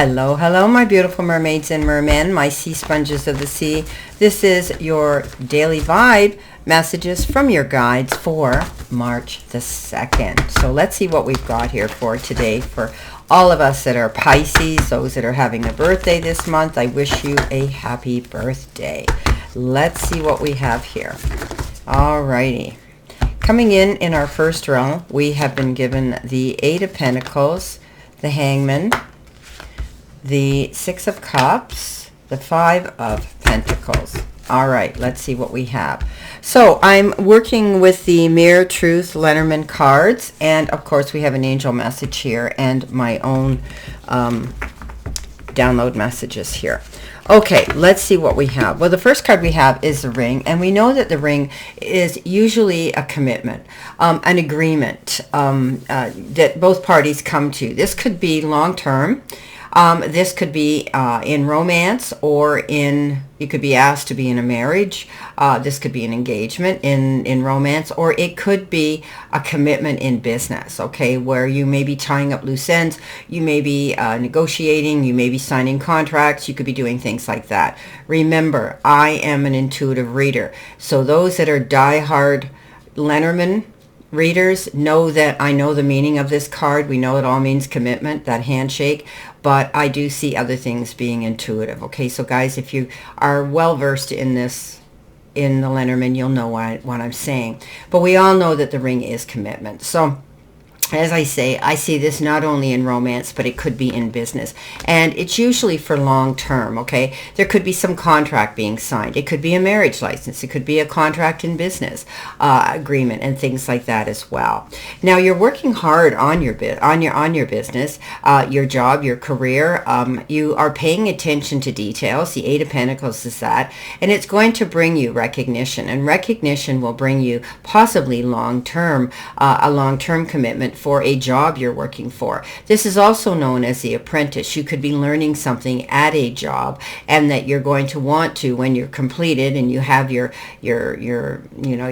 Hello, hello, my beautiful mermaids and mermen, my sea sponges of the sea. This is your daily vibe messages from your guides for March the 2nd. So let's see what we've got here for today for all of us that are Pisces, those that are having a birthday this month. I wish you a happy birthday. Let's see what we have here. Alrighty. Coming in our first row, we have been given the Eight of Pentacles, the Hangman, the Six of Cups, the Five of Pentacles. All right, let's see what we have. So I'm working with the Mirror Truth Lenormand cards, and of course we have an angel message here and my own download messages here. Okay, let's see what we have. Well, the first card we have is the Ring, and we know that the Ring is usually a commitment, an agreement that both parties come to. This could be long-term. This could be in romance, or you could be asked to be in a marriage. This could be an engagement in romance, or it could be a commitment in business, okay, where you may be tying up loose ends, you may be negotiating, you may be signing contracts, you could be doing things like that. Remember, I am an intuitive reader, so those that are diehard Lenormand readers know that I know the meaning of this card. We know it all means commitment, that handshake, but I do see other things being intuitive. Okay, so guys, if you are well versed in this, in the Lenormand, you'll know what I'm saying. But we all know that the Ring is commitment. So as I say, I see this not only in romance, but it could be in business. And it's usually for long term, okay? There could be some contract being signed. It could be a marriage license. It could be a contract in business agreement and things like that as well. Now, you're working hard on your business, your job, your career. You are paying attention to details. The Eight of Pentacles is that. And it's going to bring you recognition. And recognition will bring you possibly long-term, a long-term commitment for a job you're working for. This is also known as the apprentice. You could be learning something at a job, and that you're going to want to, when you're completed and you have your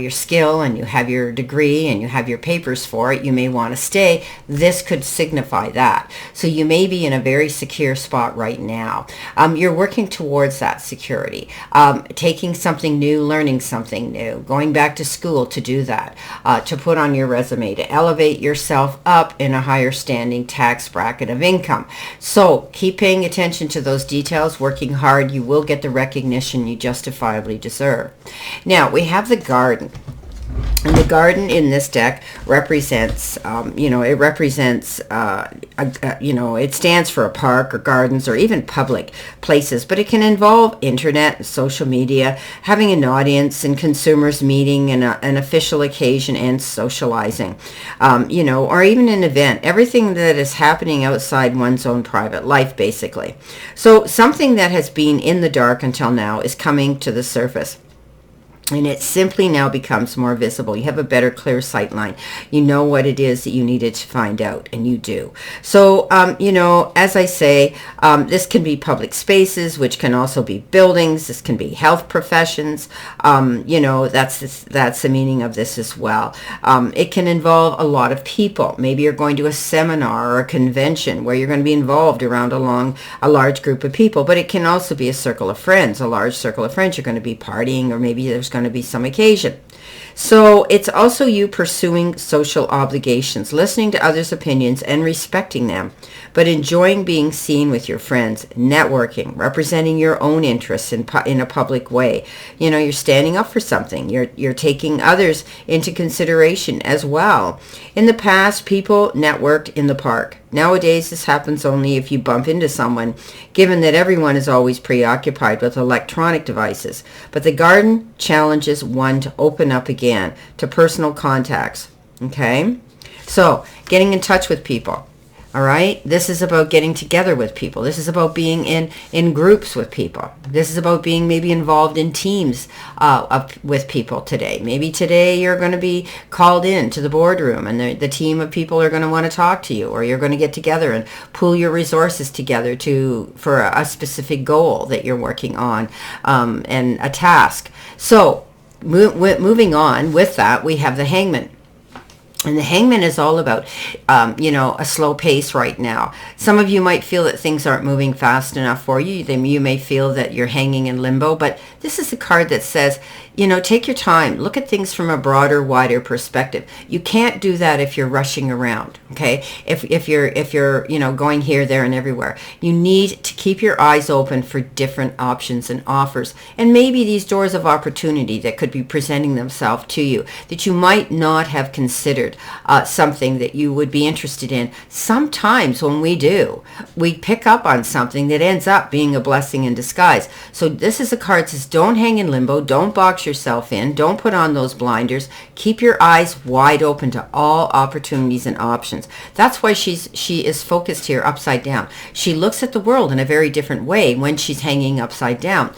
skill and you have your degree and you have your papers for it, you may want to stay. This could signify that. So you may be in a very secure spot right now. You're working towards that security, taking something new, learning something new, going back to school to do that, to put on your resume, to elevate yourself up in a higher standing tax bracket of income. So keep paying attention to those details, working hard. You will get the recognition you justifiably deserve. Now we have the Garden. And the Garden in this deck represents, it stands for a park or gardens or even public places, but it can involve internet and social media, having an audience and consumers meeting in an official occasion and socializing, or even an event, everything that is happening outside one's own private life, basically. So something that has been in the dark until now is coming to the surface. And it simply now becomes more visible. You have a better, clear sight line. You know what it is that you needed to find out, and you do. So, as I say, this can be public spaces, which can also be buildings. This can be health professions. That's the meaning of this as well. It can involve a lot of people. Maybe you're going to a seminar or a convention where you're going to be involved around a large group of people. But it can also be a circle of friends, a large circle of friends. You're going to be partying, or maybe there's going to be some occasion. So it's also you pursuing social obligations, listening to others' opinions and respecting them, but enjoying being seen with your friends, networking, representing your own interests in a public way. You're standing up for something. You're taking others into consideration as well. In the past, people networked in the park. Nowadays, this happens only if you bump into someone, given that everyone is always preoccupied with electronic devices. But the Garden challenges one to open up again to personal contacts. Okay? So, getting in touch with people. All right? This is about getting together with people. This is about being in groups with people. This is about being maybe involved in teams with people today. Maybe today you're going to be called in to the boardroom, and the team of people are going to want to talk to you, or you're going to get together and pool your resources together for a specific goal that you're working on, and a task. So moving on with that, we have the Hangman. And the Hangman is all about, a slow pace right now. Some of you might feel that things aren't moving fast enough for you. You may feel that you're hanging in limbo, but this is a card that says, take your time. Look at things from a broader, wider perspective. You can't do that if you're rushing around, okay? If you're going here, there, and everywhere. You need to keep your eyes open for different options and offers. And maybe these doors of opportunity that could be presenting themselves to you that you might not have considered something that you would be interested in. Sometimes when we do, we pick up on something that ends up being a blessing in disguise. So this is a card that says, don't hang in limbo. Don't box yourself in. Don't put on those blinders. Keep your eyes wide open to all opportunities and options. That's why she is focused here upside down. She looks at the world in a very different way when she's hanging upside down.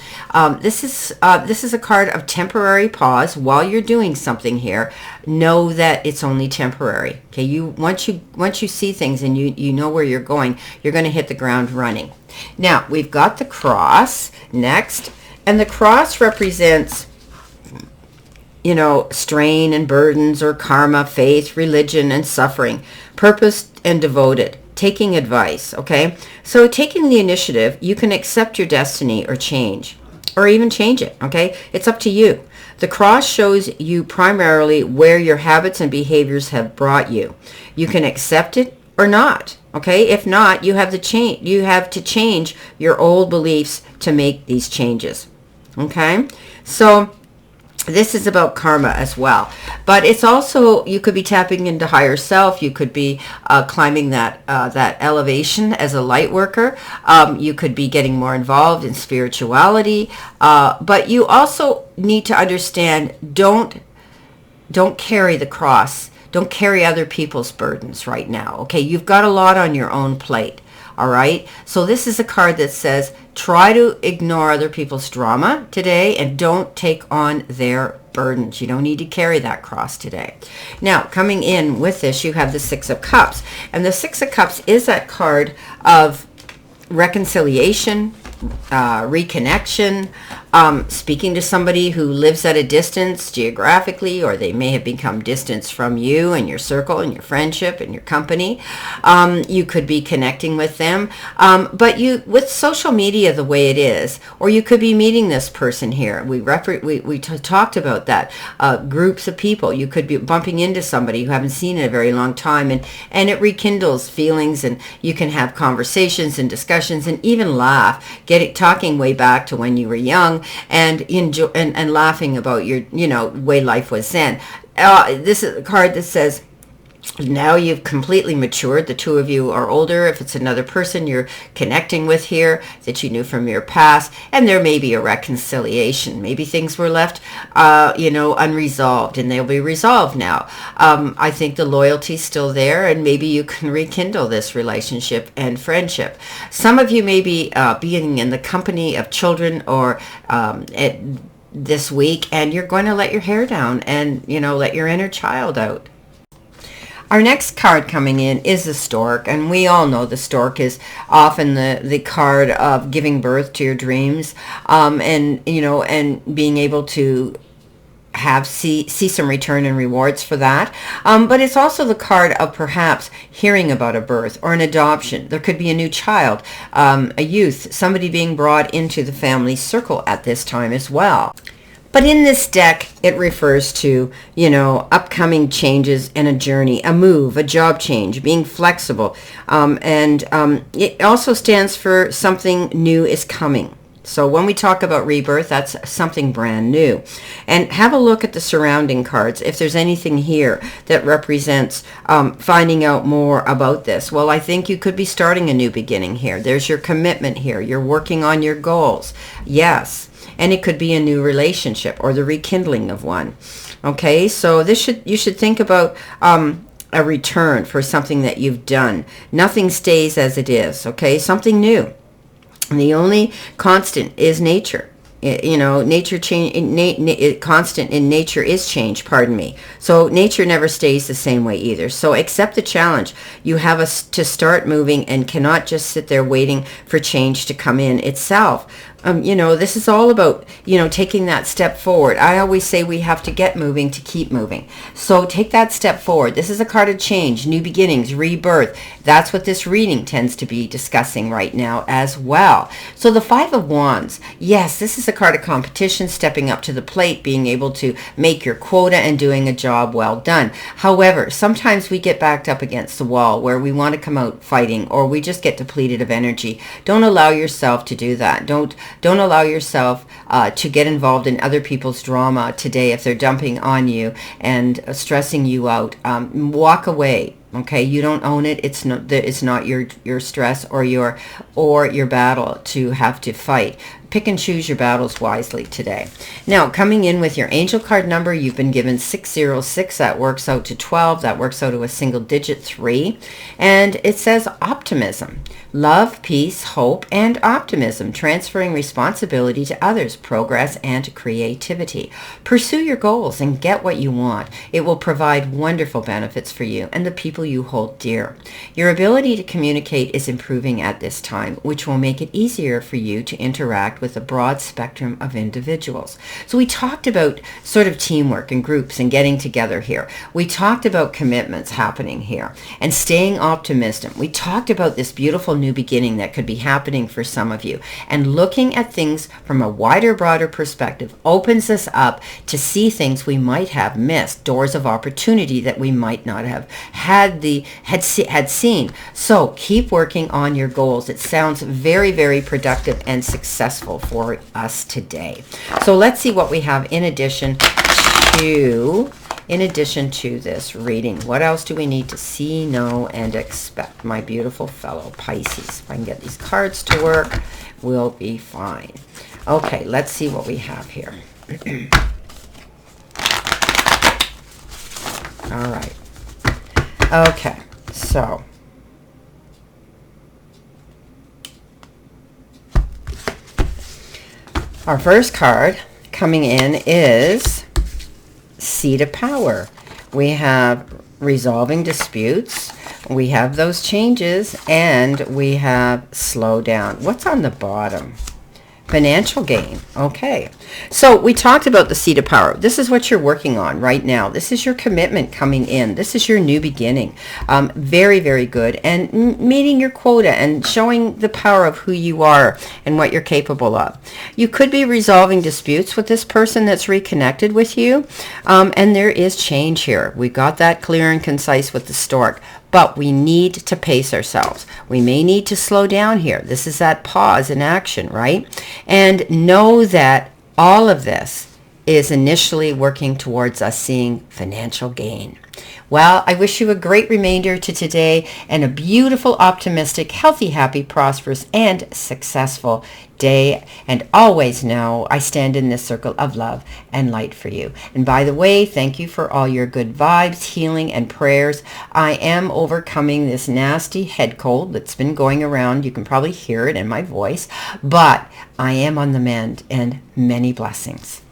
This is a card of temporary pause while you're doing something here. Know that it's only temporary. Okay, once you see things and you know where you're going to hit the ground running. Now we've got the cross next, and the cross represents strain and burdens or karma, faith, religion, and suffering, purpose and devoted, taking advice, okay? So taking the initiative, you can accept your destiny or change, or even change it, okay? It's up to you. The cross shows you primarily where your habits and behaviors have brought you. You can accept it or not, okay? If not, you have to change your old beliefs to make these changes, okay? So this is about karma as well, but it's also, you could be tapping into higher self. You could be climbing that elevation as a light worker. You could be getting more involved in spirituality, but you also need to understand, don't carry the cross. Don't carry other people's burdens right now. Okay, you've got a lot on your own plate. All right, so this is a card that says, try to ignore other people's drama today and don't take on their burdens. You don't need to carry that cross today. Now, coming in with this, you have the Six of Cups. And the Six of Cups is that card of reconciliation, reconnection, speaking to somebody who lives at a distance geographically, or they may have become distance from you and your circle and your friendship and your company. You could be connecting with them, but with social media the way it is, or you could be meeting this person here. We talked about that. Groups of people. You could be bumping into somebody who haven't seen in a very long time, and it rekindles feelings, and you can have conversations and discussions and even laugh, talking way back to when you were young, and enjoy and laughing about your way life was then. This is a card that says, now you've completely matured. The two of you are older. If it's another person you're connecting with here that you knew from your past, and there may be a reconciliation. Maybe things were left, unresolved, and they'll be resolved now. I think the loyalty's still there, and maybe you can rekindle this relationship and friendship. Some of you may be being in the company of children or this week, and you're going to let your hair down and, let your inner child out. Our next card coming in is the Stork, and we all know the Stork is often the card of giving birth to your dreams, and being able to see some return and rewards for that. But it's also the card of perhaps hearing about a birth or an adoption. There could be a new child, a youth, somebody being brought into the family circle at this time as well. But in this deck, it refers to, upcoming changes and a journey, a move, a job change, being flexible. And it also stands for something new is coming. So when we talk about rebirth, that's something brand new. And have a look at the surrounding cards if there's anything here that represents finding out more about this. Well, I think you could be starting a new beginning here. There's your commitment here. You're working on your goals. Yes. And it could be a new relationship or the rekindling of one. Okay, so you should think about a return for something that you've done. Nothing stays as it is, okay? Something new. And the only constant is nature. Nature change. Constant in nature is change. Pardon me. So nature never stays the same way either. So accept the challenge. You have to start moving and cannot just sit there waiting for change to come in itself. This is all about, taking that step forward. I always say we have to get moving to keep moving. So take that step forward. This is a card of change, new beginnings, rebirth. That's what this reading tends to be discussing right now as well. So the Five of Wands, yes, this is a card of competition, stepping up to the plate, being able to make your quota and doing a job well done. However, sometimes we get backed up against the wall where we want to come out fighting, or we just get depleted of energy. Don't allow yourself to do that. Don't allow yourself to get involved in other people's drama today if they're dumping on you and stressing you out. Walk away. Okay, you don't own it. It's not your stress or your battle to have to fight. Pick and choose your battles wisely today. Now, coming in with your angel card number, you've been given 606. That works out to 12. That works out to a single digit 3. And it says optimism. Love, peace, hope, and optimism. Transferring responsibility to others, progress, and creativity. Pursue your goals and get what you want. It will provide wonderful benefits for you and the people you hold dear. Your ability to communicate is improving at this time, which will make it easier for you to interact with a broad spectrum of individuals. So we talked about sort of teamwork and groups and getting together here. We talked about commitments happening here and staying optimistic. We talked about this beautiful new beginning that could be happening for some of you, and looking at things from a wider, broader perspective opens us up to see things we might have missed, doors of opportunity that we might not have had seen. So keep working on your goals. It sounds very, very productive and successful for us today. So let's see what we have in addition to this reading. What else do we need to see, know, and expect, my beautiful fellow Pisces? If I can get these cards to work, we'll be fine. Okay, let's see what we have here. All right. Okay, so our first card coming in is Seat of Power. We have resolving disputes, we have those changes, and we have slow down. What's on the bottom? Financial gain. Okay. So we talked about the Seat of Power. This is what you're working on right now. This is your commitment coming in. This is your new beginning. Very, very good. And meeting your quota and showing the power of who you are and what you're capable of. You could be resolving disputes with this person that's reconnected with you. And there is change here. We got that clear and concise with the stork. But we need to pace ourselves. We may need to slow down here. This is that pause in action, right? And know that all of this is initially working towards us seeing financial gain. Well, I wish you a great remainder to today and a beautiful, optimistic, healthy, happy, prosperous, and successful day. And always know I stand in this circle of love and light for you. And by the way, thank you for all your good vibes, healing, and prayers. I am overcoming this nasty head cold that's been going around. You can probably hear it in my voice, but I am on the mend, and many blessings.